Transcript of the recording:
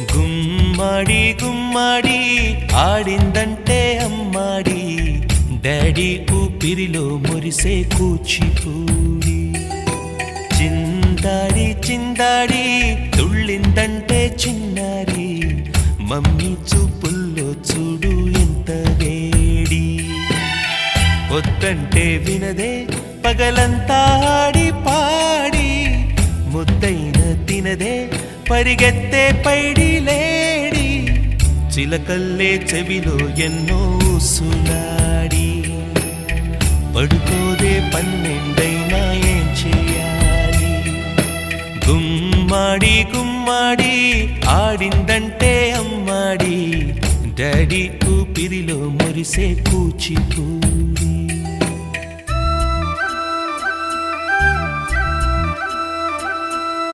గుమ్మడి గుమ్మడి ఆడిందంటే అమ్మాడి, daddy ఊపిరిలో మురిసే కూచిపూడి. చిందాడి చిందాడి తుళ్ళిందంటే చిన్నారి, మమ్మీ చూపుల్లో చూడు ఎంత వేడి. వద్దంటే వినదే పగలంతా ఆడి పాడి, ముద్దైన తినదే పరిగెత్తే పైడి లేడి. చిలకల్లే చెవిలో ఎన్నో సులాడి, పడుకోదే పన్నెండైనా ఏం చేయాలి. గుమ్మాడి గుమ్మాడి ఆడిందంటే అమ్మాడి, డాడీ ఊపిరిలో మురిసే కూచిపూడి.